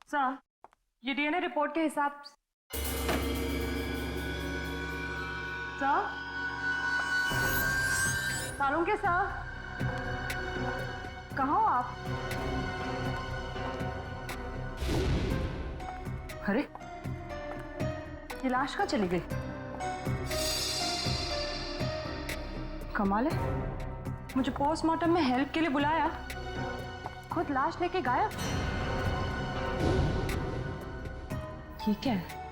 Sir, ये DNA report के हिसाब सर, सालुंके सर, कहाँ हो आप? अरे, ये लाश कहाँ चली गई? कमाल है, मुझे पोस्टमार्टम में हेल्प के लिए बुलाया, खुद लाश लेके गायब। ये क्या है?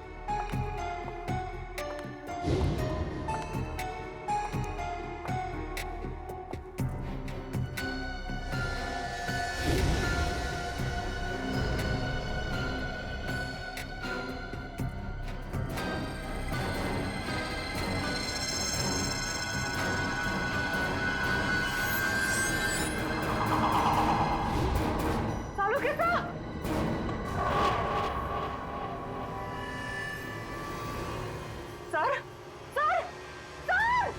Sir, sir, sir!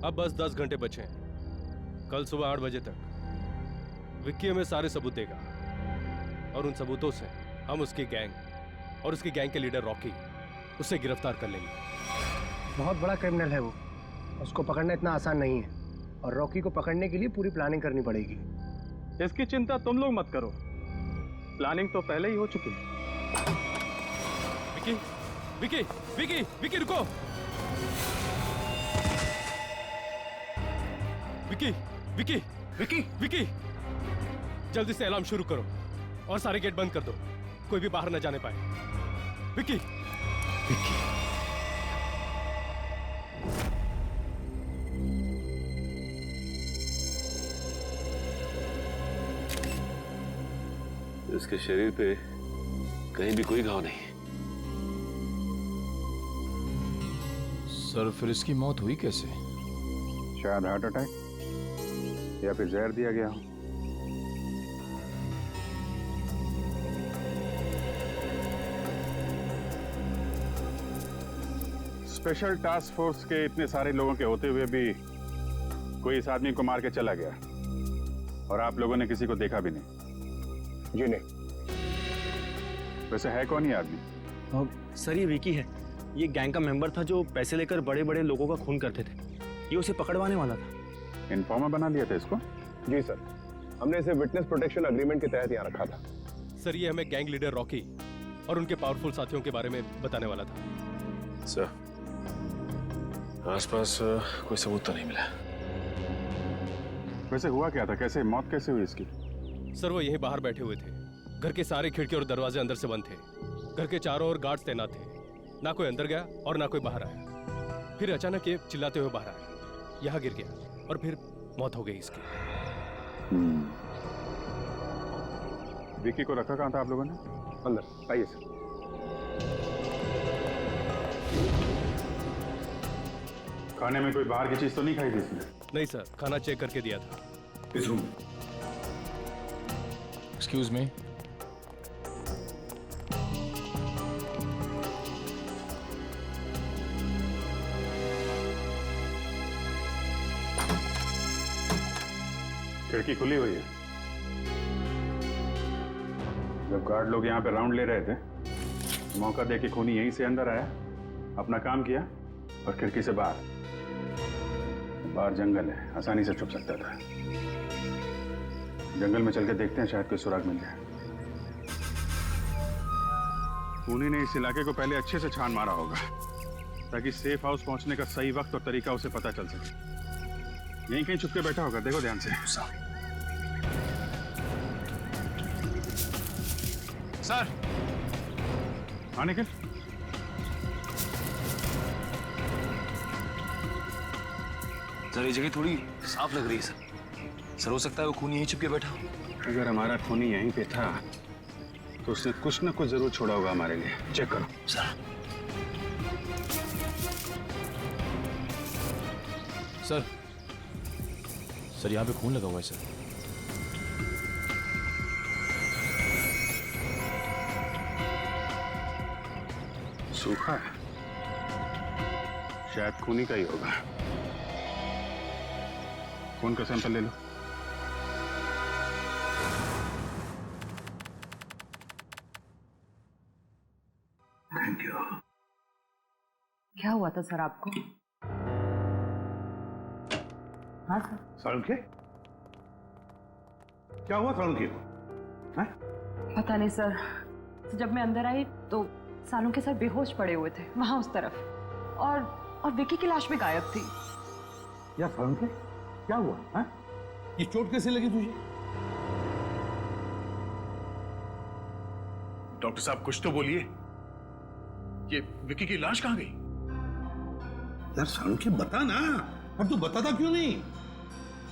अब बस 10 घंटे बचे हैं। कल सुबह 8 बजे तक विक्की हमें सारे सबूत देगा और उन सबूतों से हम उसकी गैंग और उसकी गैंग के लीडर रॉकी उसे गिरफ्तार कर लेंगे। बहुत बड़ा क्रिमिनल है वो, उसको पकड़ना इतना आसान नहीं है और रॉकी को पकड़ने के लिए पूरी प्लानिंग करनी पड़ेगी। इसकी चिंता तुम लोग मत करो, प्लानिंग तो पहले ही हो चुकी है। विक्की, विक्की, विक्की, विक्की रुको! विक्की, विक्की, विक्की, विक्की, जल्दी से अलार्म शुरू करो और सारे गेट बंद कर दो, कोई भी बाहर न जाने पाए। विक्की, विक्की। इसके शरीर पे कहीं भी कोई घाव नहीं। सर, फिर इसकी मौत हुई कैसे? शायद हार्ट अटैक या फिर जहर दिया गया हो। स्पेशल टास्क फोर्स के इतने सारे लोगों के होते हुए भी कोई इस आदमी को मार के चला गया और आप लोगों ने किसी को देखा भी नहीं। जी नहीं। वैसे है कौन ये आदमी? सर, ये विकी है। ये गैंग का मेंबर था जो पैसे लेकर बड़े बड़े लोगों का खून करते थे। ये उसे पकड़वाने वाला था। इन्फॉर्मर बना लिया था इसको? जी सर, हमने इसे विटनेस प्रोटेक्शन एग्रीमेंट के तहत यहाँ रखा था। सर, ये हमें गैंग लीडर रॉकी और उनके पावरफुल साथियों के बारे में बताने वाला था। सर, आसपास कोई सबूत तो नहीं मिला। वैसे हुआ क्या था? कैसे मौत कैसे हुई इसकी? सर, वो यहीं बाहर बैठे हुए थे। घर के सारे खिड़की और दरवाजे अंदर से बंद थे। घर के चारों ओर गार्ड्स तैनात थे। ना कोई अंदर गया और ना कोई बाहर आया। फिर अचानक ये चिल्लाते हुए बाहर आया, यहाँ गिर गया और फिर मौत हो गई इसकी। विकी को रखा कहाँ था आप लोगों ने? अंदर आइए सर। खाने में कोई बाहर की चीज तो नहीं खाई थी इसने? नहीं सर, खाना चेक करके दिया था। इस रूम। Excuse me. खिड़की खुली हुई है। जब गार्ड लोग यहाँ पे राउंड ले रहे थे, मौका देके खूनी यहीं से अंदर आया, अपना काम किया और खिड़की से बाहर। बाहर जंगल है, आसानी से छुप सकता था। जंगल में चल के देखते हैं, शायद कोई सुराग मिल जाए। खूनी ने इस इलाके को पहले अच्छे से छान मारा होगा ताकि सेफ हाउस पहुंचने का सही वक्त और तरीका उसे पता चल सके। यहीं कहीं छुप के बैठा होगा, देखो ध्यान से। सर, हाँ निखिल, सर, ये जगह थोड़ी साफ लग रही है सर। हो सकता है वो खूनी यहीं छुप के बैठा हो। अगर हमारा खूनी यहीं पे था तो उसने कुछ ना कुछ जरूर छोड़ा होगा हमारे लिए। चेक करो सर। सर, सर यहाँ पे खून लगा हुआ है सर। सूखा है। शायद खूनी का ही होगा। खून का सैंपल ले लो। Thank you. क्या हुआ था सर आपको? हाँ सर। सालुंखे, क्या हुआ सालुंखे को? हैं? पता नहीं सर, जब मैं अंदर आई तो सालुंखे सर बेहोश पड़े हुए थे वहां उस तरफ, और विकी की लाश भी गायब थी। यार सालुंखे, क्या हुआ? हैं? ये चोट कैसे लगी तुझे? डॉक्टर साहब कुछ तो बोलिए, ये विकी की लाश कहां गई? यार सालुंखे बता ना, अब तू बताता क्यों नहीं?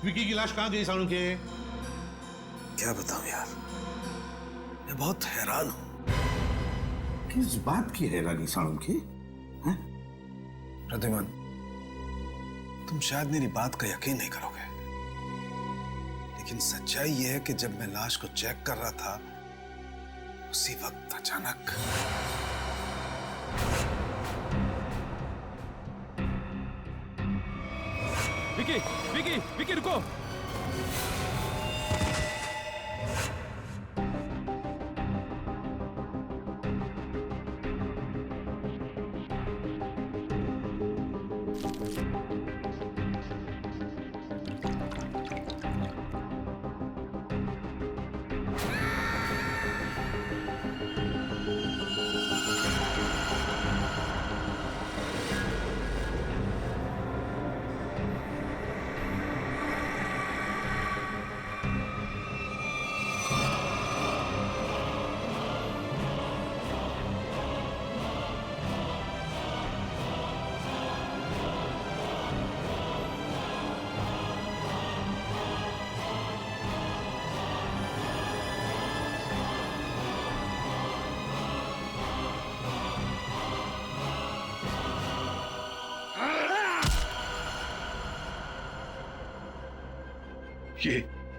विकी की लाश कहां गई सालुंखे? क्या बताऊं यार, मैं बहुत हैरान हूं। किस बात की हैरानी सालुंखे? हैं? प्रद्युमन, तुम शायद मेरी बात का यकीन नहीं करोगे, लेकिन सच्चाई यह है कि जब मैं लाश को चेक कर रहा था, उसी वक्त अचानक विकी, विकी, विकी रुको।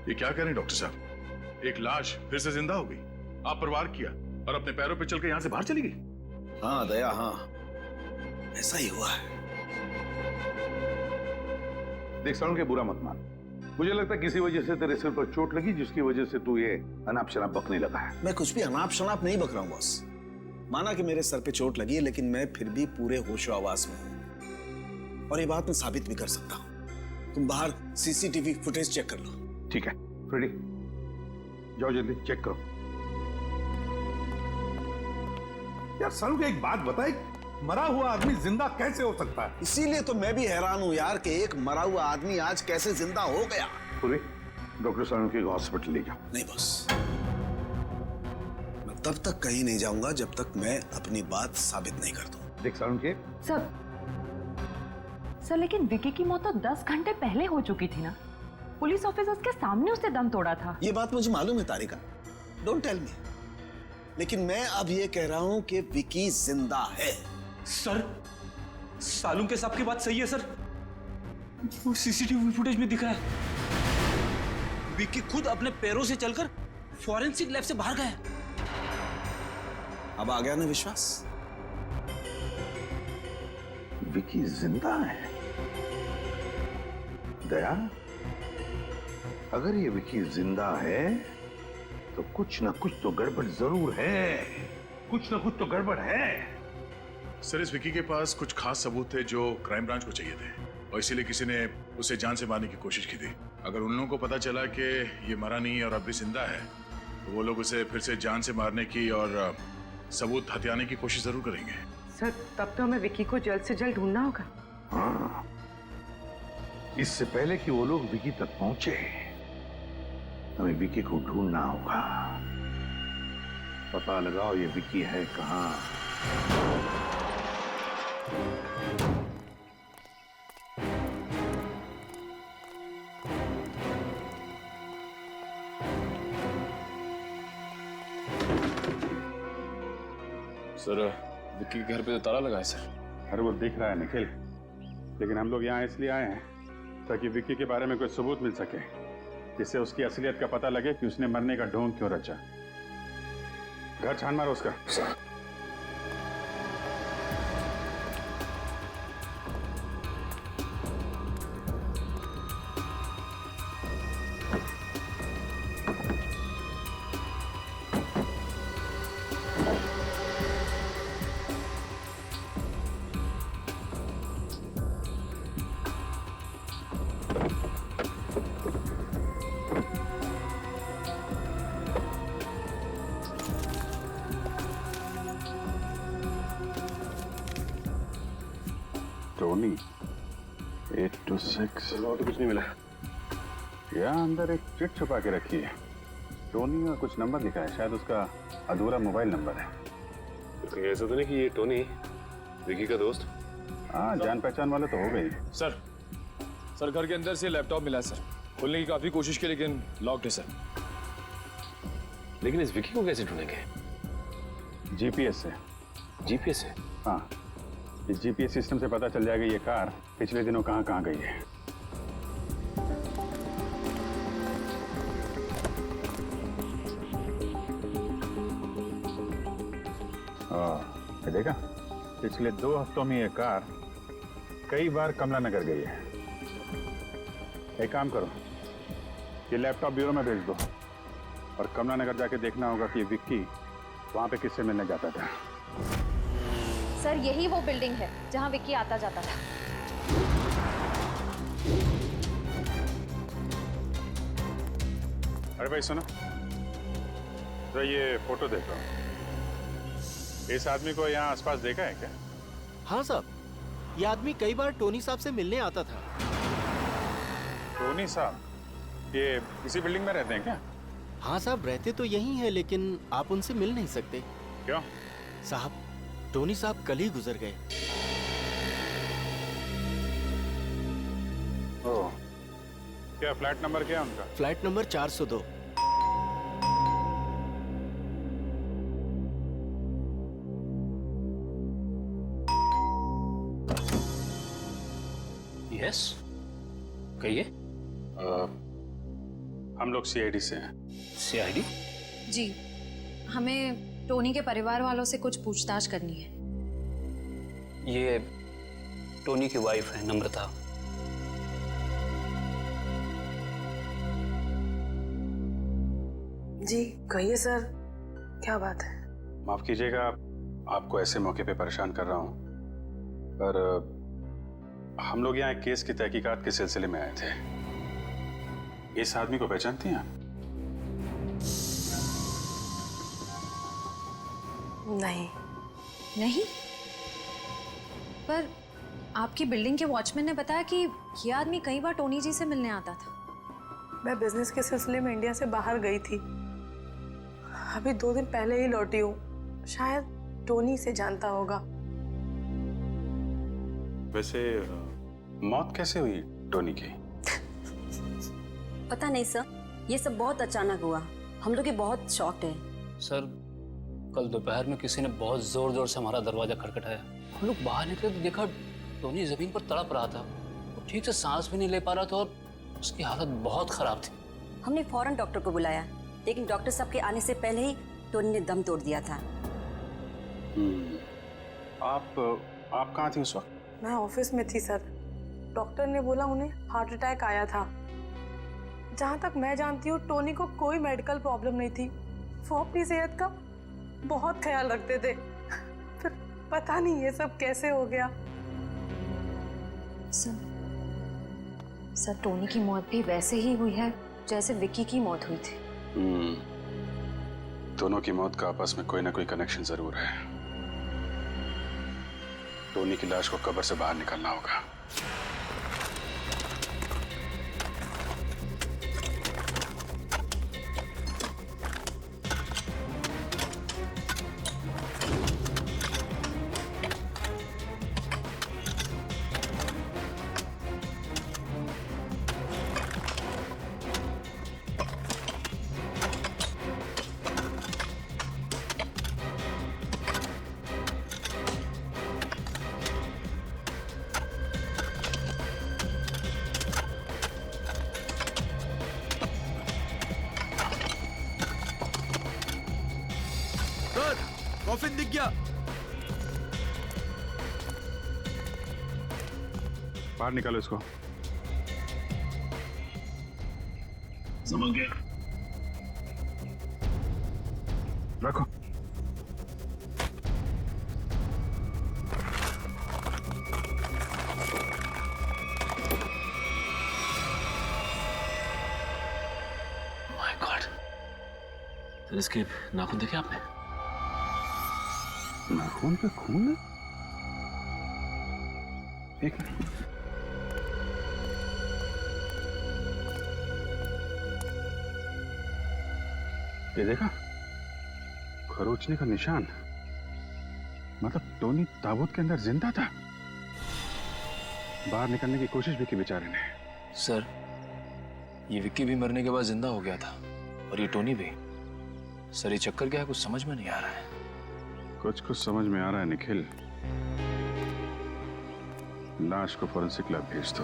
ये क्या कह रहे हैं डॉक्टर साहब? एक लाश फिर से जिंदा हो गई, आप प्रवार किया और अपने पैरों पे चल के यहां से बाहर चली गई। हाँ दया, हाँ ऐसा ही हुआ है। देख सालुंखे, बुरा मत मान। मुझे लगता है किसी वजह से तेरे सिर पर चोट लगी, जिसकी वजह से तू ये अनाप शनाप बकने लगा है। मैं कुछ भी अनाप शनाप नहीं बक रहा हूं बॉस। माना कि मेरे सर पे चोट लगी है, लेकिन मैं फिर भी पूरे होशो आवाज में हूं, और ये बात मैं साबित भी कर सकता हूं। तुम बाहर सीसीटीवी फुटेज चेक कर लो। ठीक है फ्रेडी, जाओ जल्दी चेक करो। यार सालुंखे, एक बात बता, एक मरा हुआ आदमी जिंदा कैसे हो सकता है? इसीलिए तो मैं भी हैरान हूं यार कि एक मरा हुआ आदमी आज कैसे जिंदा हो गया। पूरी डॉक्टर सालुंखे को हॉस्पिटल ले जाओ। नहीं बॉस, मैं तब तक कहीं नहीं जाऊंगा जब तक मैं अपनी बात साबित नहीं कर दूं। देख सालुंखे, सर लेकिन विकी की मौत तो 10 घंटे पहले हो चुकी थी ना। पुलिस ऑफिसर्स के सामने उसने दम तोड़ा था। ये बात मुझे मालूम है तारिका, डोंट टेल मी, लेकिन मैं अब ये कह रहा हूं कि विकी जिंदा है। सर, सालुंखे साहब की बात सही है सर, वो सीसीटीवी फुटेज में दिखा है विकी खुद अपने पैरों से चलकर फॉरेंसिक लैब से बाहर गया। अब आ गया ना विश्वास? विकी जिंदा है? दया, अगर ये विकी जिंदा है तो कुछ ना कुछ तो गड़बड़ जरूर है। कुछ ना कुछ तो गड़बड़ है। सर, इस विकी के पास कुछ खास सबूत थे जो क्राइम ब्रांच को चाहिए थे, और इसीलिए किसी ने उसे जान से मारने की कोशिश की थी। अगर उन लोगों को पता चला कि ये मरा नहीं है और अब भी जिंदा है, तो वो लोग उसे फिर से जान से मारने की और सबूत हथियाने की कोशिश जरूर करेंगे। सर, तब तो हमें विकी को जल्द से जल्द ढूंढना होगा। हाँ, इससे पहले कि वो लोग विकी तक पहुंचे, हमें विकी को ढूंढना होगा। पता लगाओ ये विकी है कहां। सर, विक्की के घर पे तो ताला लगा है सर। अरे वो दिख रहा है निखिल, लेकिन हम लोग यहाँ इसलिए आए हैं ताकि विक्की के बारे में कोई सबूत मिल सके, जिससे उसकी असलियत का पता लगे कि उसने मरने का ढोंग क्यों रचा। घर छान मारो उसका। टोनी 826 और तो कुछ नहीं मिला। यहाँ अंदर एक चिट छुपा के रखी है। टोनी का कुछ नंबर लिखा है, शायद उसका अधूरा मोबाइल नंबर है। तो कहीं ऐसा तो नहीं कि ये टोनी विकी का दोस्त? हाँ, जान पहचान वाले तो हो गई। सर घर के अंदर से लैपटॉप मिला सर। खोलने की काफी कोशिश की लेकिन लॉक्ड है सर। लेकिन इस विकी को कैसे ढूंढेंगे? जीपीएस से। जीपीएस से? हाँ, इस जीपीएस सिस्टम से पता चल जाएगा ये कार पिछले दिनों कहाँ कहाँ गई है। ये देखा, पिछले 2 हफ्तों में ये कार कई बार कमला नगर गई है। एक काम करो, ये लैपटॉप ब्यूरो में भेज दो और कमला नगर जाके देखना होगा कि विक्की वहां पे किससे मिलने जाता था। सर यही वो बिल्डिंग है जहां विक्की आता जाता था। अरे भाई सुनो, तो ये फोटो देखो। इस आदमी को यहाँ आसपास देखा है क्या? हाँ साहब, ये आदमी कई बार टोनी साहब से मिलने आता था। टोनी साहब ये इसी बिल्डिंग में रहते हैं क्या? हाँ साहब, रहते तो यही है लेकिन आप उनसे मिल नहीं सकते। क्यों? साहब, टोनी साहब कल ही गुजर गए। ओह, क्या फ्लैट नंबर क्या है उनका? Flat number 402। यस, कहिए। हम लोग सीआईडी से हैं। सीआईडी? जी, हमें टोनी के परिवार वालों से कुछ पूछताछ करनी है। ये टोनी की वाइफ है नम्रता। जी कहिए सर, क्या बात है? माफ कीजिएगा आपको ऐसे मौके पे परेशान कर रहा हूँ, पर हम लोग यहाँ एक केस की तहकीकात के सिलसिले में आए थे। इस आदमी को पहचानती हैं आप? नहीं। नहीं? पर आपकी बिल्डिंग के वॉचमैन ने बताया कि ये आदमी कई बार टोनी जी से मिलने आता था। मैं बिजनेस के सिलसिले में इंडिया से बाहर गई थी, अभी 2 दिन पहले ही लौटी हूँ। शायद टोनी से जानता होगा। वैसे मौत कैसे हुई टोनी की? पता नहीं सर, ये सब बहुत अचानक हुआ। हम लोग बहुत शॉक्ड हैं। सर, कल दोपहर में किसी ने बहुत जोर जोर से हमारा दरवाजा खटखटाया। हम लोग बाहर निकले तो देखा टोनी जमीन पर तड़प रहा था। वो ठीक से सांस भी नहीं ले पा रहा था और उसकी हालत बहुत खराब थी। हमने फौरन डॉक्टर को बुलाया, लेकिन डॉक्टर साहब के आने से पहले ही टोनी ने दम तोड़ दिया था। आप कहाँ थी उस वक्त? मैं ऑफिस में थी सर। डॉक्टर ने बोला उन्हें हार्ट अटैक आया था। जहाँ तक मैं जानती हूँ टोनी को कोई मेडिकल प्रॉब्लम नहीं थी। वो अपनी सेहत का बहुत ख्याल रखते थे। फिर पता नहीं ये सब कैसे हो गया। सर टोनी की मौत भी वैसे ही हुई है जैसे विक्की की मौत हुई थी। दोनों की मौत का आपस में कोई ना कोई कनेक्शन जरूर है। टोनी की लाश को कब्र से बाहर निकालना होगा। कॉफिन दिख गया। बाहर निकालो इसको। समझ गया। रखो। माय गॉड, सर इसके नाखून देखे आपने? नाखून पे खून है? एक मिनट। ये देखा, खरोचने का निशान। मतलब टोनी ताबूत के अंदर जिंदा था। बाहर निकलने की कोशिश भी की बेचारे ने। सर, ये विक्की भी मरने के बाद जिंदा हो गया था और ये टोनी भी। सर, ये चक्कर क्या है, कुछ समझ में नहीं आ रहा है। कुछ समझ में आ रहा है निखिल। लाश को फॉरेंसिक लैब भेज दो।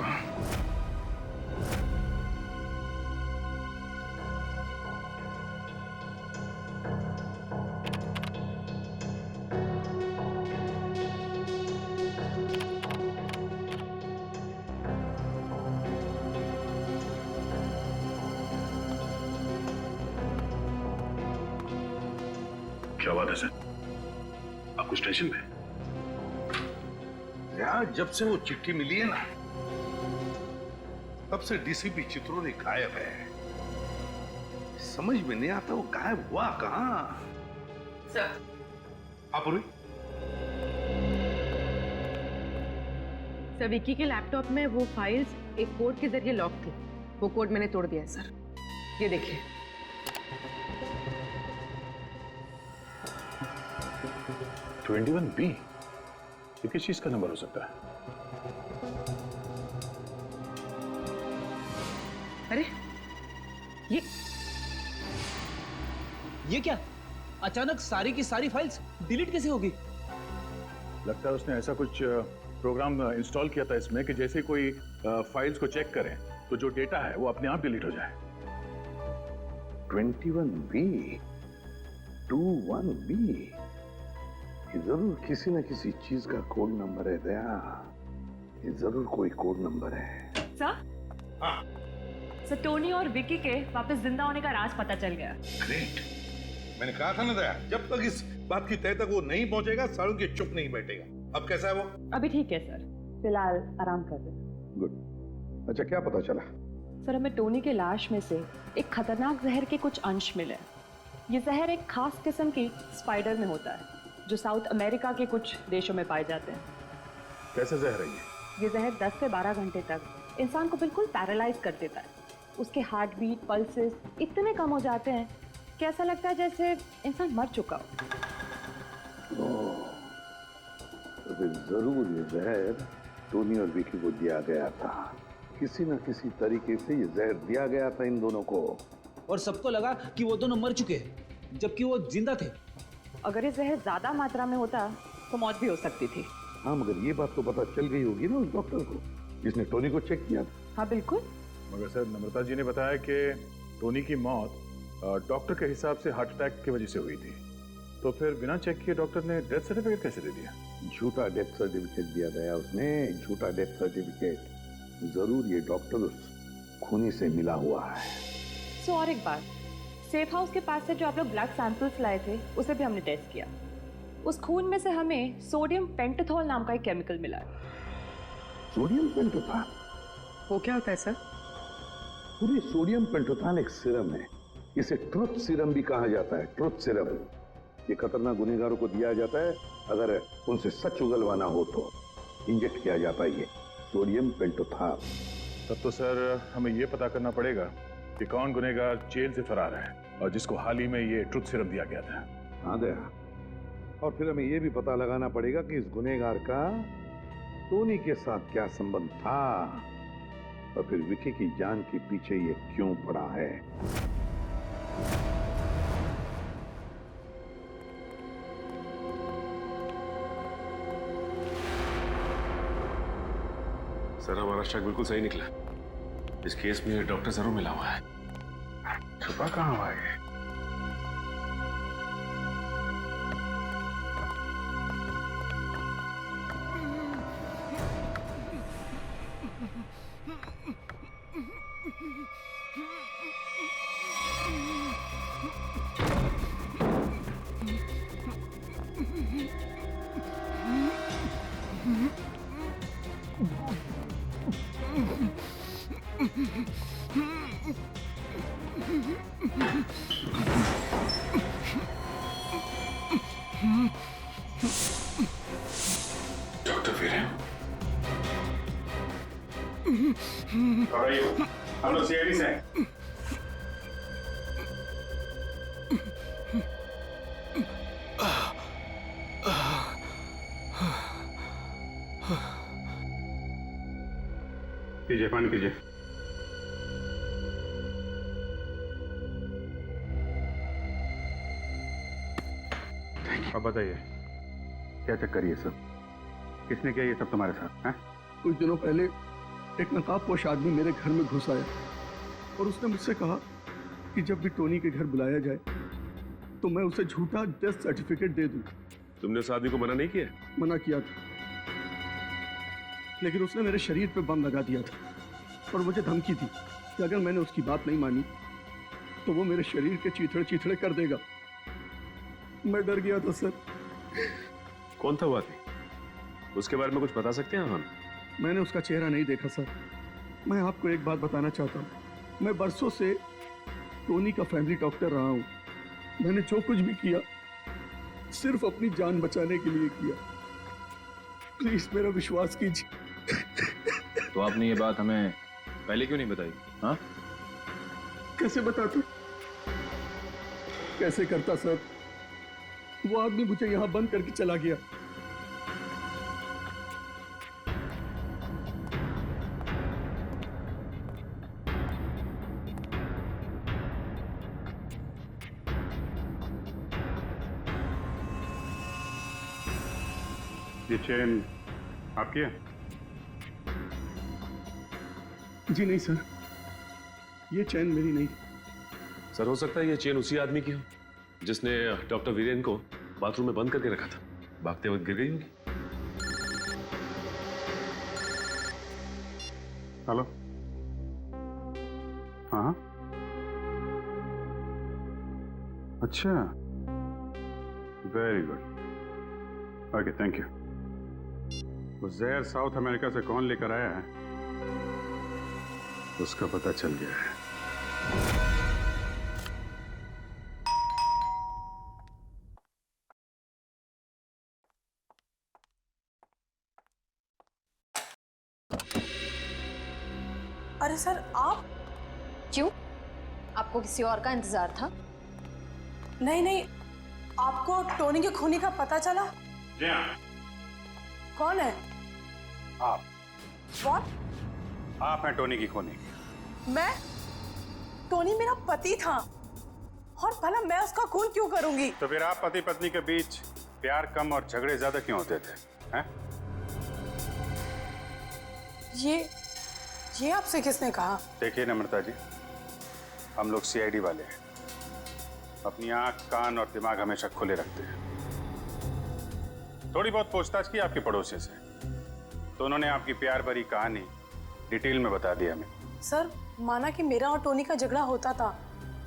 क्या बात है सर? आप कुछ टेंशन में? यार, जब से वो चिट्ठी मिली है ना, तब से डीसीपी चित्रोली गायब है। समझ में नहीं आता वो गायब हुआ कहां। सर, आप सर, विक्की के लैपटॉप में वो फाइल्स एक कोड के जरिए लॉक थी। वो कोड मैंने तोड़ दिया है सर। ये देखिए। 21B, ये किस चीज का नंबर हो सकता है? अरे ये क्या? अचानक सारी की सारी फाइल्स डिलीट कैसे होगी? लगता है उसने ऐसा कुछ प्रोग्राम इंस्टॉल किया था इसमें कि जैसे कोई फाइल्स को चेक करें तो जो डेटा है वो अपने आप डिलीट हो जाए। 21B, 21B, ये जरूर किसी न किसी चीज का कोड नंबर है दया। ये जरूर कोई कोड नंबर है। सर? हाँ। सर, टोनी और विक्की के वापस जिंदा होने का राज पता चल गया। ग्रेट। मैंने कहा था ना दया, जब तक इस बात की तय तक वो नहीं पहुंचेगा, सालों के चुप नहीं बैठेगा। अब कैसा है वो? अभी ठीक है सर, फिलहाल आराम कर रहे। गुड। अच्छा, क्या पता चला? सर, हमें टोनी के लाश में से एक खतरनाक जहर के कुछ अंश मिले। ये जहर एक खास किस्म की स्पाइडर में होता है जो साउथ अमेरिका के कुछ देशों में पाए जाते हैं। कैसे जहर है ये जहर 10 से 12 घंटे तक इंसान को बिल्कुल पैरालाइज कर देता है। उसके हार्ट बीट, पल्सेस इतने कम हो जाते हैं कि ऐसा लगता है जैसे इंसान मर चुका हो। तो फिर जरूर ये जहर टोनी और विकी को दिया गया था। किसी न किसी तरीके से ये जहर दिया गया था इन दोनों को। और सबको लगा कि वो दोनों मर चुके हैं जबकि वो जिंदा थे। अगर ये जहर ज्यादा मात्रा में होता तो मौत भी हो सकती थी। हाँ, मगर ये बात तो पता चल गई होगी ना उस डॉक्टर को जिसने टोनी को चेक किया था। हाँ बिल्कुल। मगर सर, नम्रता जी ने बताया कि टोनी की मौत डॉक्टर के हिसाब से हार्ट अटैक की वजह से हुई थी। तो फिर बिना चेक किए डॉक्टर ने डेथ सर्टिफिकेट कैसे दे दिया? झूठा डेथ सर्टिफिकेट दिया गया उसने, झूठा डेथ सर्टिफिकेट। जरूर ये डॉक्टर उस खूनी से मिला हुआ है। सो और एक बात, सेफ हाउस के पास से जो आप लोग ब्लड सैंपल्स लाए थे उसे भी हमने टेस्ट किया। उस खून में से हमें सोडियम पेंटाथॉल नाम का एक केमिकल मिला है। सोडियम पेंटाथॉल? वो क्या होता है सर? पूरी सोडियम पेंटाथॉल एक सीरम है। इसे ट्रुथ सीरम भी कहा जाता है। ट्रुथ सीरम ये खतरनाक गुनहगारों को दिया जाता है अगर उनसे सच उगलवाना हो तो। इंजेक्ट किया जाता है ये सोडियम पेंटाथॉल। तब तो सर हमें ये पता करना पड़ेगा कि कौन गुनहगार जेल से फरार है और जिसको हाल ही में ये ट्रुथ सीरम दिया गया था। हाँ दया, और फिर हमें ये भी पता लगाना पड़ेगा कि इस गुनहगार का टोनी के साथ क्या संबंध था और फिर विकी की जान के पीछे ये क्यों पड़ा है। सर, हमारा शक बिल्कुल सही निकला। इस केस में डॉक्टर जरूर मिला हुआ है। छुपा कहाँ हुआ है? हम लोग सीआईडी से हैं। कीजिए, पानी कीजिए। अब बताइए, क्या चक्कर ये सब? किसने किया ये सब तुम्हारे साथ? हैं? कुछ दिनों पहले एक नकाबपोश आदमी मेरे घर में घुस आया और उसने मुझसे कहा कि जब भी टोनी के घर बुलाया जाए तो मैं उसे झूठा डेथ सर्टिफिकेट दे दूं। तुमने उस आदमी को मना नहीं किया? मना किया था, लेकिन उसने मेरे शरीर पे बम लगा दिया था और मुझे धमकी दी कि अगर मैंने उसकी बात नहीं मानी तो वो मेरे शरीर के चीथड़े चीथड़े कर देगा। मैं डर गया था सर। कौन था वो आदमी? उसके बारे में कुछ बता सकते हैं हम? मैंने उसका चेहरा नहीं देखा सर। मैं आपको एक बात बताना चाहता हूँ, मैं बरसों से टोनी का फैमिली डॉक्टर रहा हूँ। मैंने जो कुछ भी किया सिर्फ अपनी जान बचाने के लिए किया। प्लीज मेरा विश्वास कीजिए। तो आपने ये बात हमें पहले क्यों नहीं बताई? हाँ, कैसे बताता, कैसे करता सर? वो आदमी मुझे यहाँ बंद करके चला गया। ये चेन आपकी है? जी नहीं सर, ये चैन मेरी नहीं। सर, हो सकता है ये चेन उसी आदमी की हो जिसने डॉक्टर वीरेन को बाथरूम में बंद करके रखा था। भागते वक्त गिर गई होगी। हेलो, हाँ, अच्छा, very good, okay, thank you. वो जहर साउथ अमेरिका से कौन लेकर आया है उसका पता चल गया है। अरे सर, आप क्यों? आपको किसी और का इंतजार था? नहीं नहीं, आपको टोनी के खूनी का पता चला? जी हाँ। कौन है आप? What? आप हैं टोनी की खूनी? मैं? टोनी मेरा पति था और भला मैं उसका खून क्यों करूंगी? तो फिर आप पति पत्नी के बीच प्यार कम और झगड़े ज्यादा क्यों होते थे? हैं? ये आपसे किसने कहा? देखिए नम्रता जी, हम लोग सीआईडी वाले हैं, अपनी आंख, कान और दिमाग हमेशा खुले रखते हैं। थोड़ी बहुत पूछताछ की आपके पड़ोसी से, तो उन्होंने आपकी प्यार भरी कहानी डिटेल में बता दी हमें। सर, माना कि मेरा और टोनी का झगड़ा होता था,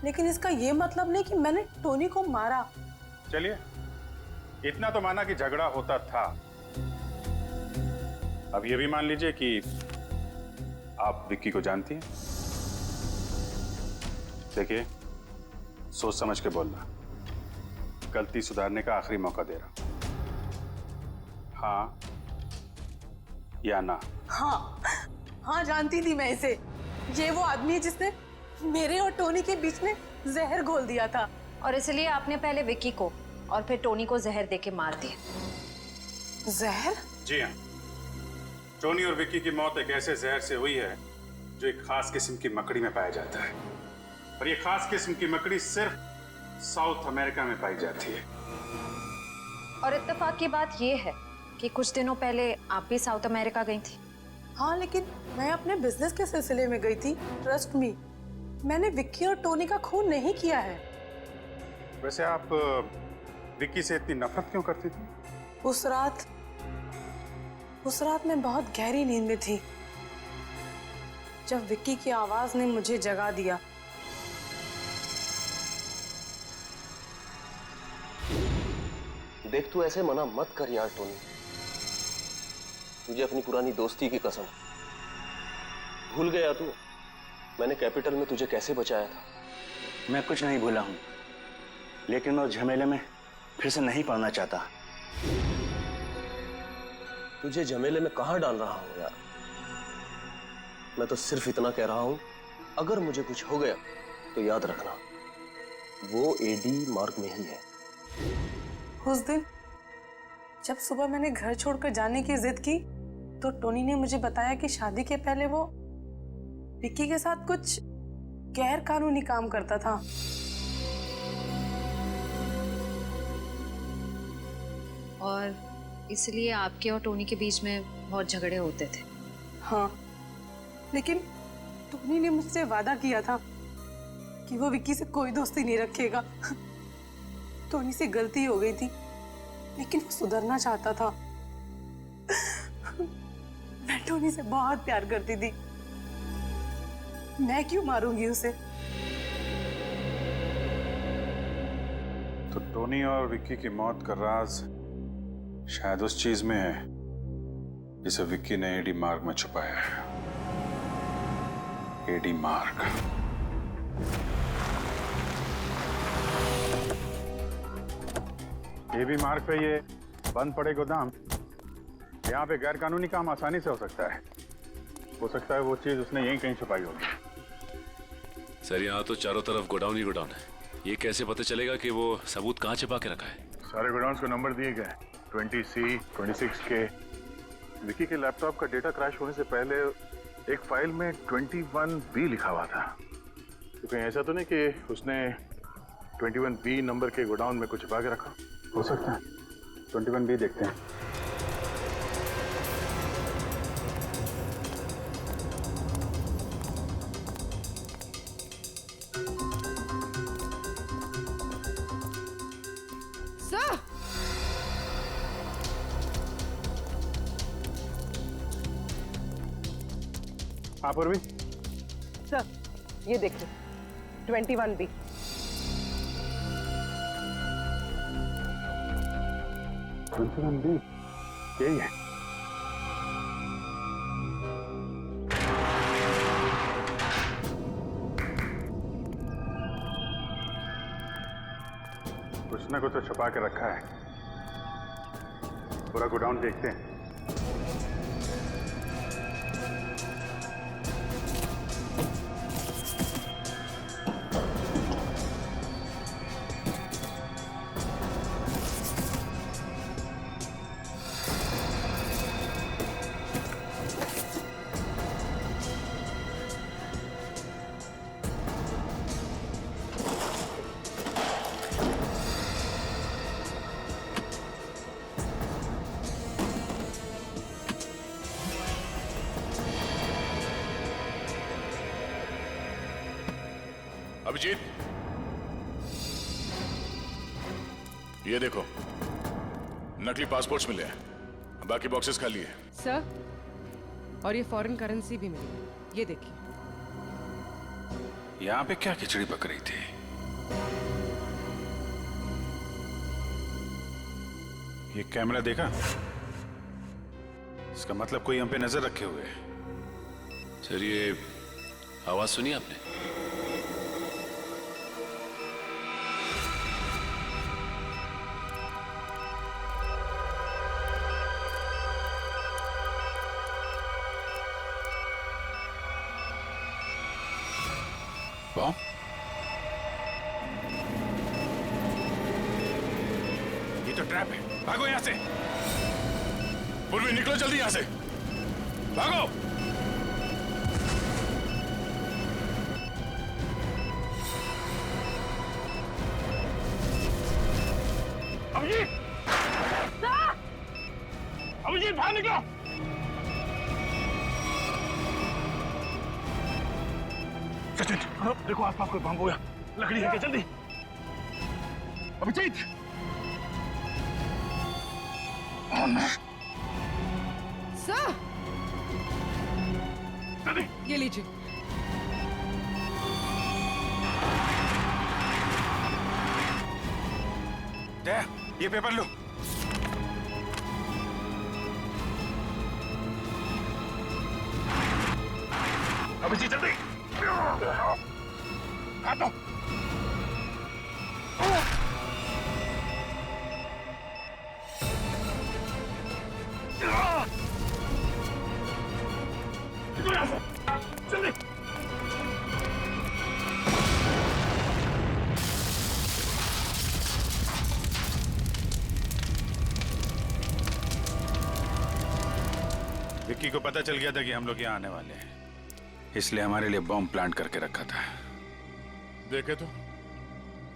लेकिन इसका ये मतलब नहीं कि मैंने टोनी को मारा। चलिए, इतना तो माना कि झगड़ा होता था। अब ये भी मान लीजिए कि आप विक्की को जानती हैं। देखिए, सोच समझ के बोलना, गलती सुधारने का आखिरी मौका दे रहा हूं। हाँ या ना? हाँ हाँ, जानती थी मैं इसे। ये वो आदमी है जिसने मेरे और टोनी के बीच में जहर घोल दिया था। और इसलिए आपने पहले विक्की को और फिर टोनी को जहर देके मार दिया। जहर? जी हाँ, टोनी और विक्की की मौत एक ऐसे जहर से हुई है जो एक खास किस्म की मकड़ी में पाया जाता है, और ये खास किस्म की मकड़ी सिर्फ साउथ अमेरिका में पाई जाती है। और इत्तेफाक की बात यह है कि कुछ दिनों पहले आप भी साउथ अमेरिका गई थी। हाँ, लेकिन मैं अपने बिजनेस के सिलसिले में गई थी। ट्रस्ट मी, मैंने विक्की और टोनी का खून नहीं किया है। वैसे आप विक्की से इतनी नफरत क्यों करती थी? उस रात मैं बहुत गहरी नींद में थी जब विक्की की आवाज ने मुझे जगा दिया। देख, तू ऐसे मना मत कर यार टोनी। तुझे अपनी पुरानी दोस्ती की कसम, भूल गया तू मैंने कैपिटल में तुझे कैसे बचाया था? मैं कुछ नहीं भूला हूं, लेकिन मैं उस झमेले में फिर से नहीं पड़ना चाहता। तुझे झमेले में कहां डाल रहा हूं यार? मैं तो सिर्फ इतना कह रहा हूं अगर मुझे कुछ हो गया तो याद रखना वो एडी मार्ग में ही है। उस दिन जब सुबह मैंने घर छोड़कर जाने की जिद की तो टोनी ने मुझे बताया कि शादी के पहले वो विक्की के साथ कुछ गैर कानूनी काम करता था। और इसलिए आपके और टोनी के बीच में बहुत झगड़े होते थे। हाँ, लेकिन टोनी ने मुझसे वादा किया था कि वो विक्की से कोई दोस्ती नहीं रखेगा। टोनी से गलती हो गई थी, लेकिन वो सुधरना चाहता था। मैं टोनी से बहुत प्यार करती थी, मैं क्यों मारूंगी उसे? तो टोनी और विक्की की मौत का राज शायद उस चीज में है जिसे विक्की ने एडी मार्ग में छुपाया है। एडी मार्ग। एडी मार्ग पे ये बंद पड़े गोदाम, यहाँ पे गैर कानूनी काम आसानी से हो सकता है। हो सकता है वो चीज उसने यहीं कहीं छुपाई होगी। सर यहाँ तो चारों तरफ गोडाउन ही गोडाउन है, ये कैसे पता चलेगा कि वो सबूत कहाँ छिपा के रखा है? सारे गोडाउन्स को नंबर दिए गए, 20C, 26K। विकी के लैपटॉप का डेटा क्रैश होने से पहले एक फाइल में 21B लिखा हुआ था। तो कहीं ऐसा तो नहीं कि उसने 21B नंबर के गोडाउन में कुछ छिपा के रखा? हो सकता है। 21B देखते हैं। हाँ पूर्वी। सर ये देखिए 21B। 21B यही है। कुछ ना कुछ तो छुपा के रखा है। पूरा गोडाउन देखते हैं। अभिजीत, ये देखो नकली पासपोर्ट्स मिले हैं, बाकी बॉक्सेस खाली है। सर, और ये फॉरेन करेंसी भी मिली, ये देखिए। यहाँ पे क्या खिचड़ी पक रही थी? ये कैमरा देखा? इसका मतलब कोई हम पे नजर रखे हुए है। सर ये आवाज सुनी आपने? ये तो ट्रैप है, भागो यहां से। पूर्वी निकलो जल्दी यहां से, भागो। अभिजीत, अभिजीत बाहर निकलो। सचिन देखो आसपास कोई बम होया, लकड़ी है क्या? जल्दी अभिजीत। सर ये लीजिए। ये पेपर लो। अभिजीत जल्दी हाथ दो। जल्दी विक्की को पता चल गया था कि हम लोग यहाँ आने वाले हैं, इसलिए हमारे लिए बॉम्ब प्लांट करके रखा था। देखे तो,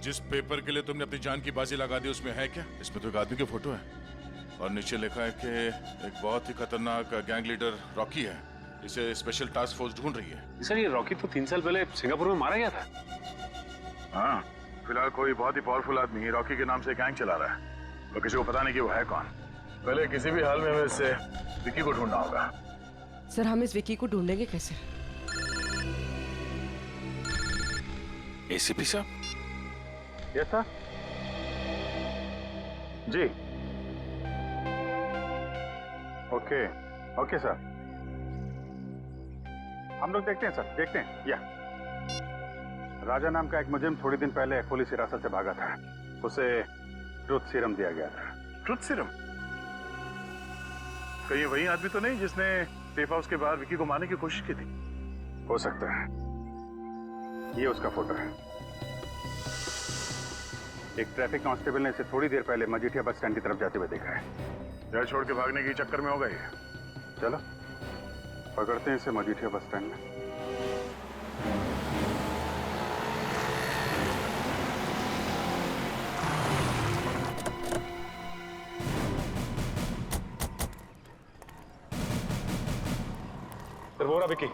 जिस पेपर के लिए तुमने अपनी जान की बाजी लगा दी उसमें है क्या? इसमें तो एक आदमी की फोटो है और नीचे लिखा है कि एक बहुत ही खतरनाक गैंग लीडर रॉकी है, इसे स्पेशल टास्क फोर्स ढूंढ रही है। सर ये रॉकी तो 3 साल पहले सिंगापुर में मारा गया था। हाँ, फिलहाल कोई बहुत ही पावरफुल आदमी रॉकी के नाम से गैंग चला रहा है और किसी को पता नहीं कि वो है कौन। पहले किसी भी हाल में हमें इससे विक्की को ढूंढना होगा। सर हम इस विक्की को ढूंढेंगे कैसे? एसीपी साहब। Yes sir. जी ओके ओके सर, हम लोग देखते हैं सर, देखते हैं। या राजा नाम का एक मुजरिम थोड़ी दिन पहले पुलिस हिरासत से भागा था, उसे ट्रुथ सीरम दिया गया था। Truth serum? कहीं वही आदमी तो नहीं जिसने सेफ हाउस के बाहर विक्की को मारने की कोशिश की थी? हो सकता है, ये उसका फोटो है। एक ट्रैफिक कांस्टेबल ने इसे थोड़ी देर पहले मजीठिया बस स्टैंड की तरफ जाते हुए देखा है। घर छोड़ के भागने के चक्कर में होगा ये। चलो पकड़ते हैं इसे मजीठिया बस स्टैंड में। वो रहा विक्की।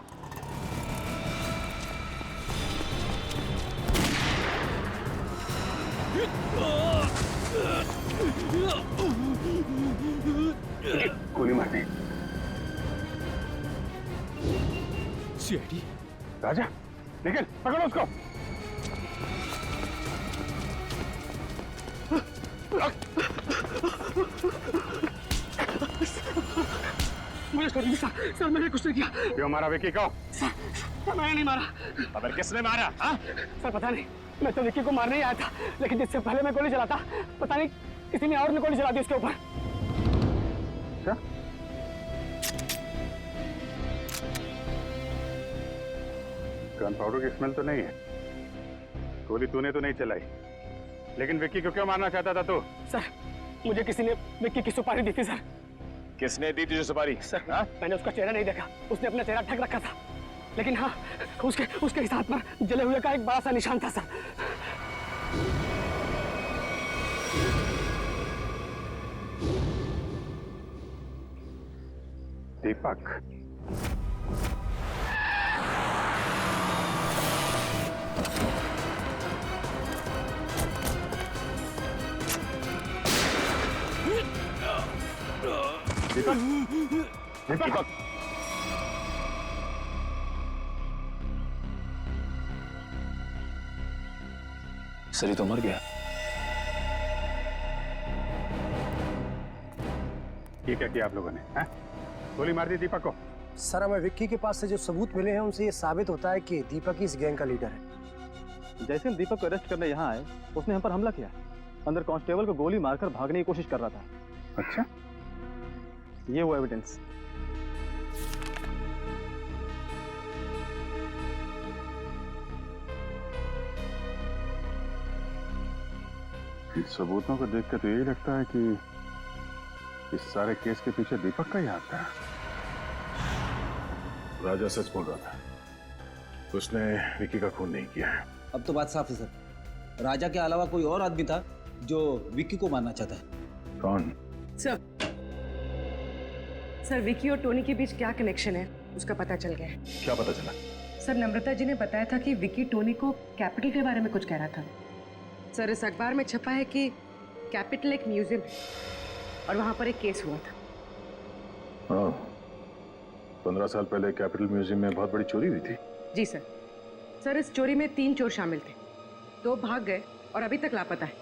गोली मार दी। सीआईडी राजा निकल, पकड़ो उसको। मुझे छोड़ दीजिए सर, मैंने कुछ नहीं किया। क्यों मारा विक्की को? सर मैंने नहीं मारा। अबे किसने मारा? हाँ? सर पता नहीं, मैं तो विक्की को मारने ही आया था, लेकिन जिससे पहले मैं गोली चलाता पता नहीं किसी ने और ने गोली चला दी उसके ऊपर। अच्छा? गन पाउडर की स्मेल तो नहीं है, गोली तूने तो नहीं चलाई, लेकिन विक्की को क्यों मारना चाहता था तू? सर मुझे किसी ने विक्की की सुपारी दी थी सर। किसने दी तुझे सुपारी? सर मैंने उसका चेहरा नहीं देखा, उसने अपना चेहरा ढक रखा था, लेकिन हाँ उसके इस हाथ पर जले हुए का एक बड़ा सा निशान था सर। दीपक, दीपक, सरी तो मर गया। ये क्या किया आप लोगों ने? हैं? गोली मार दी दीपक को? सर हमें विक्की के पास से जो सबूत मिले हैं उनसे ये साबित होता है कि दीपक ही इस गैंग का लीडर है। जैसे हम दीपक को अरेस्ट करने यहाँ आए, उसने हम पर हमला किया, अंदर कांस्टेबल को गोली मारकर भागने की कोशिश कर रहा था। अच्छा, ये वो एविडेंस। सबूतों को देखकर तो यही लगता है कि इस सारे केस के पीछे दीपक का ही हाथ था। राजा सच बोल रहा था, उसने विक्की का खून नहीं किया है। अब तो बात साफ है सर, राजा के अलावा कोई और आदमी था जो विक्की को मारना चाहता है। कौन? सर विक्की और टोनी के बीच क्या कनेक्शन है उसका पता चल गया है। क्या पता चला? सर नम्रता जी ने बताया था कि विक्की टोनी को कैपिटल के बारे में कुछ कह रहा था। सर इस अखबार में छपा है कि कैपिटल एक म्यूजियम है और वहां पर एक केस हुआ था। हाँ, 15 साल पहले कैपिटल म्यूजियम में बहुत बड़ी चोरी हुई थी। जी सर। सर इस चोरी में 3 चोर शामिल थे, 2 भाग गए और अभी तक लापता है,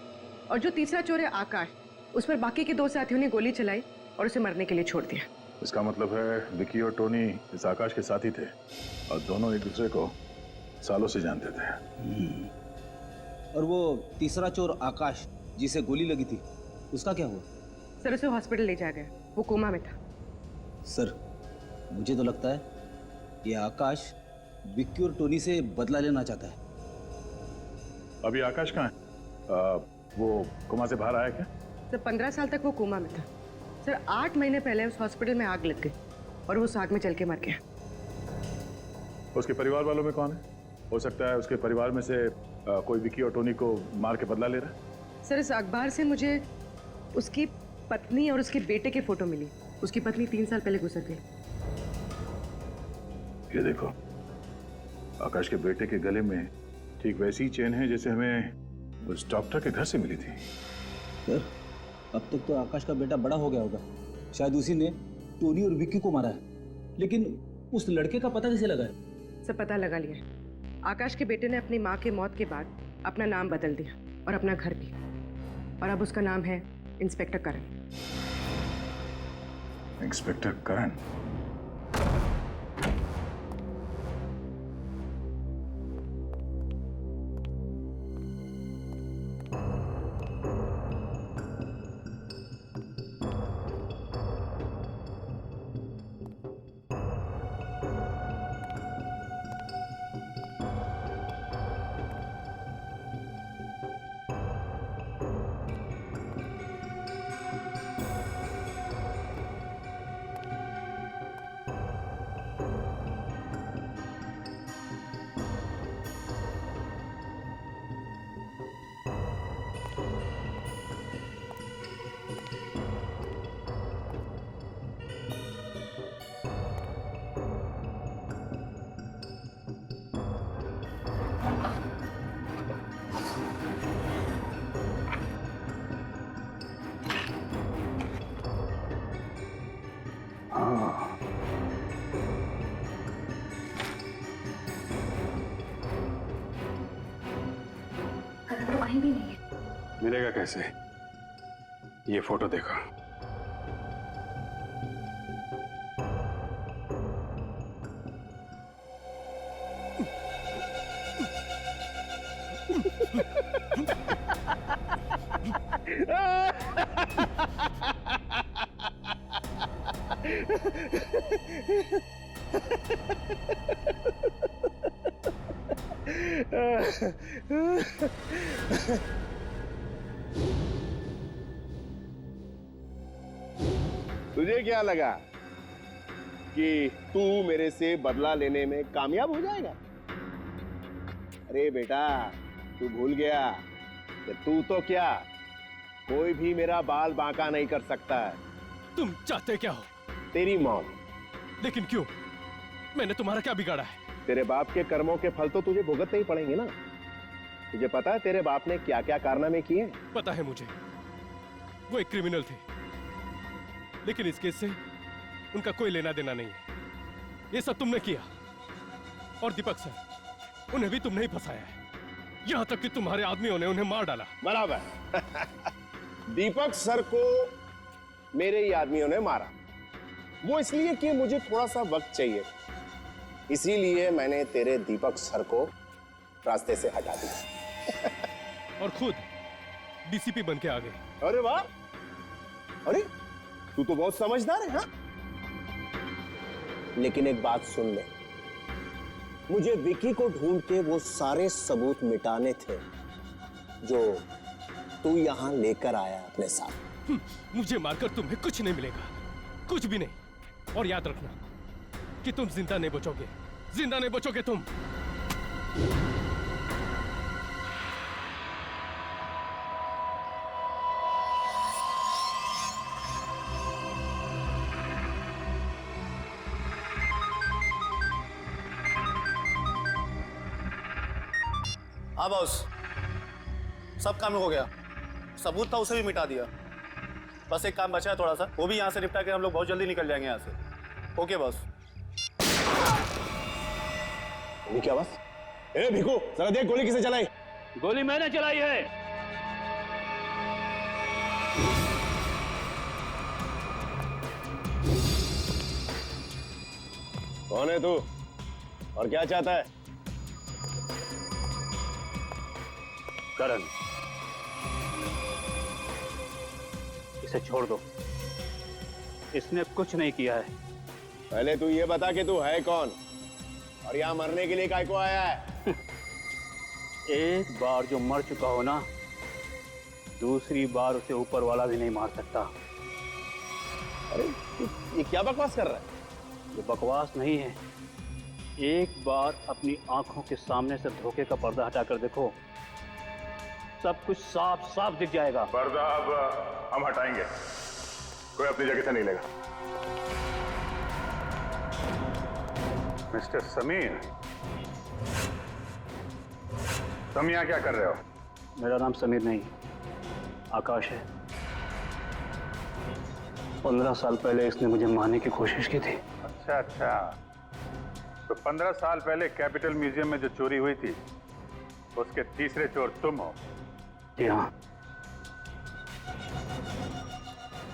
और जो तीसरा चोर है आकाश, उस पर बाकी के 2 साथियों ने गोली चलाई और उसे मरने के लिए छोड़ दिया। इसका मतलब है विक्की और टोनी इस आकाश के साथी थे और दोनों एक दूसरे को सालों से जानते थे। और वो तीसरा चोर आकाश जिसे गोली लगी थी, उसका क्या हुआ? सर उसे हॉस्पिटल ले जाया गया, वो कोमा में था। सर मुझे तो लगता है ये आकाश विक्की और टोनी से बदला लेना चाहता है। अभी आकाश कहाँ है? वो कोमा से बाहर आया क्या? सर 15 साल तक वो कोमा में था। सर 8 महीने पहले उस हॉस्पिटल में आग लग गई और वो उस आग में जल के मर गया। उसके परिवार वालों में कौन है? हो सकता है उसके परिवार में से कोई विकी और टोनी को मार के बदला ले रहा है। सर, इस अखबार से मुझे उसकी पत्नी और उसके बेटे के फोटो मिली। उसकी पत्नी 3 साल पहले गुजर गई। ये देखो, आकाश के बेटे के गले में ठीक वैसी चेन है जैसे हमें उस डॉक्टर के घर से मिली थी। सर, अब तक तो आकाश का बेटा बड़ा हो गया होगा, शायद उसी ने टोनी और विक्की को मारा है। लेकिन उस लड़के का पता कैसे लगा है? सब पता लगा लिया है। आकाश के बेटे ने अपनी माँ के मौत के बाद अपना नाम बदल दिया और अपना घर भी, और अब उसका नाम है इंस्पेक्टर करण। इंस्पेक्टर करण? कहीं भी नहीं है। मिलेगा कैसे? ये फोटो देखो। तुझे क्या लगा कि तू मेरे से बदला लेने में कामयाब हो जाएगा? अरे बेटा, तू भूल गया कि तू तो क्या, कोई भी मेरा बाल बांका नहीं कर सकता है। तुम चाहते क्या हो? तेरी मौत। लेकिन क्यों? मैंने तुम्हारा क्या बिगाड़ा है? तेरे बाप के कर्मों के फल तो तुझे भुगतने ही पड़ेंगे ना। तुझे पता है तेरे बाप ने क्या क्या कारनामे किए? पता है मुझे, वो एक क्रिमिनल थे, लेकिन इस केस से उनका कोई लेना देना नहीं है। ये सब तुमने किया, और दीपक सर, उन्हें भी तुमने ही फंसाया है। यहां तक कि तुम्हारे आदमियों ने उन्हें मार डाला। बराबर। दीपक सर को मेरे ही आदमियों ने मारा, वो इसलिए कि मुझे थोड़ा सा वक्त चाहिए, इसीलिए मैंने तेरे दीपक सर को रास्ते से हटा दिया। और खुद डीसीपी बन के आ गए। अरे वाह! अरे तू तो बहुत समझदार है। हाँ, लेकिन एक बात सुन ले, मुझे विकी को ढूंढ के वो सारे सबूत मिटाने थे जो तू यहां लेकर आया अपने साथ। मुझे मारकर तुम्हें कुछ नहीं मिलेगा, कुछ भी नहीं। और याद रखना कि तुम जिंदा नहीं बचोगे, जिंदा नहीं बचोगे तुम। हाँ बॉस, सब काम हो गया। सबूत था उसे भी मिटा दिया। बस एक काम बचा है थोड़ा सा, वो भी यहाँ से निपटा के हम लोग बहुत जल्दी निकल जाएंगे यहाँ से। Okay boss. ये क्या बस? ए भिखू, जरा देख गोली किसे चलाई? गोली मैंने चलाई है। कौन है तू और क्या चाहता है? करण, इसे छोड़ दो, इसने कुछ नहीं किया है। पहले तू ये बता कि तू है कौन और यहाँ मरने के लिए काय को आया है? एक बार जो मर चुका हो ना, दूसरी बार उसे ऊपर वाला भी नहीं मार सकता। अरे ये क्या बकवास कर रहा है? ये बकवास नहीं है। एक बार अपनी आंखों के सामने से धोखे का पर्दा हटाकर देखो, सब कुछ साफ साफ दिख जाएगा। पर्दा अब हम हटाएंगे, कोई अपनी जगह से नहीं लेगा। मिस्टर समीर, तुम यहाँ क्या कर रहे हो? मेरा नाम समीर नहीं, आकाश है। 15 साल पहले इसने मुझे मारने की कोशिश की थी। अच्छा अच्छा, तो 15 साल पहले कैपिटल म्यूजियम में जो चोरी हुई थी उसके तीसरे चोर तुम हो? जी हाँ।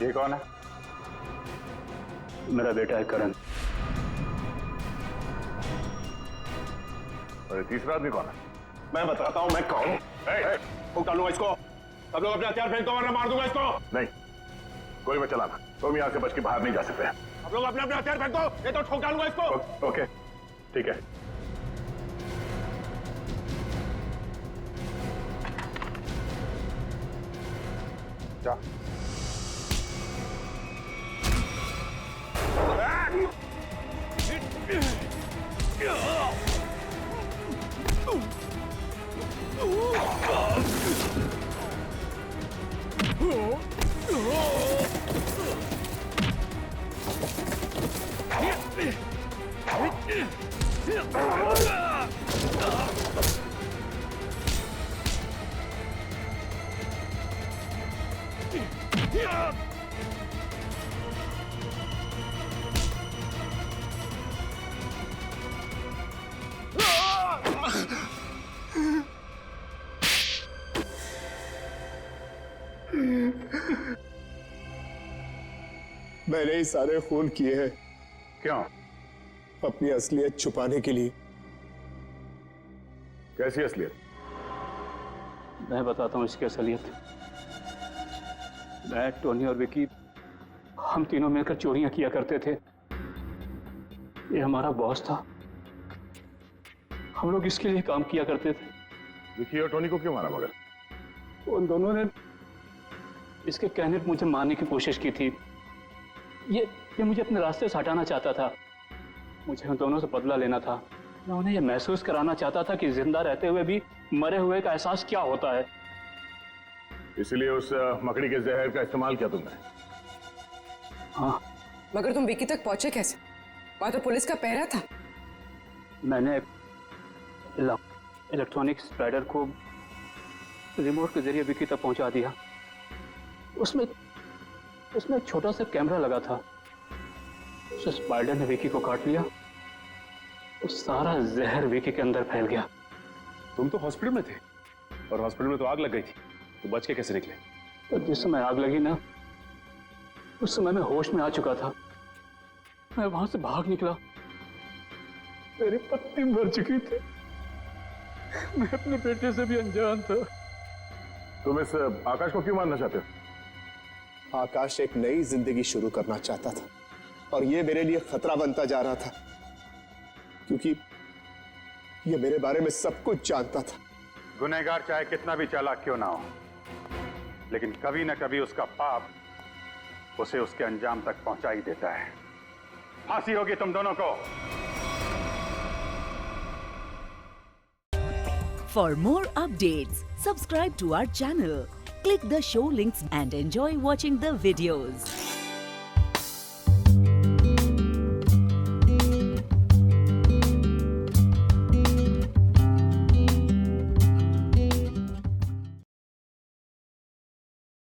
ये कौन है? मेरा बेटा है करण। और तीसरा आदमी कौन है? मैं बताता हूँ मैं कौन हूँ। फूंक डालूंगा इसको। सब लोग अपने हथियार फेंक दो वरना मार दूंगा इसको। नहीं, गोली मत चलाना, तुम यहाँ से बच के बाहर नहीं जा सकते। आप लोग अपने अपने हथियार फेंक दो, ये तो ठोक डालूंगा इसको। ओके, ठीक है। जा। मैंने ही सारे खून किए हैं। क्यों? अपनी असलियत छुपाने के लिए। कैसी असलियत? मैं बताता हूँ इसकी असलियत। मैं, टोनी और विकी, हम तीनों मिलकर चोरियां किया करते थे। ये हमारा बॉस था, हम लोग इसके लिए काम किया करते थे। विकी और टोनी को क्यों मारा मगर? उन दोनों ने इसके कहने पर मुझे मारने की कोशिश की थी। ये मुझे अपने रास्ते से हटाना चाहता था। मुझे उन दोनों से बदला लेना था। मैं उन्हें यह महसूस कराना चाहता था कि जिंदा रहते हुए भी मरे हुए का एहसास क्या होता है। इसलिए उस मकड़ी के जहर का इस्तेमाल किया तुमने? हाँ। मगर तुम विकी तक पहुंचे कैसे? वहां तो पुलिस का पहरा था। मैंने इलेक्ट्रॉनिक स्प्रेडर को रिमोट के जरिए विकी तक पहुंचा दिया। उसमें एक छोटा सा कैमरा लगा था। उस स्पाइडर ने विकी को काट लिया। उस सारा जहर विकी के अंदर फैल गया। तुम तो हॉस्पिटल में थे और हॉस्पिटल में तो आग लग गई थी, तो बच के कैसे निकले? तो जिस समय आग लगी ना, उस समय मैं होश में आ चुका था। मैं वहां से भाग निकला। मेरी पत्नी मर चुकी थी। मैं अपने बेटे से भी अनजान था। तुम इस आकाश को क्यों मारना चाहते हो? आकाश एक नई जिंदगी शुरू करना चाहता था और ये मेरे लिए खतरा बनता जा रहा था, क्योंकि ये मेरे बारे में सब कुछ जानता था। गुनहगार चाहे कितना भी चालाक क्यों ना हो, लेकिन कभी ना कभी उसका पाप उसे उसके अंजाम तक पहुंचा ही देता है। फांसी होगी तुम दोनों को। For more updates, subscribe to our channel, click the show links and enjoy watching the videos.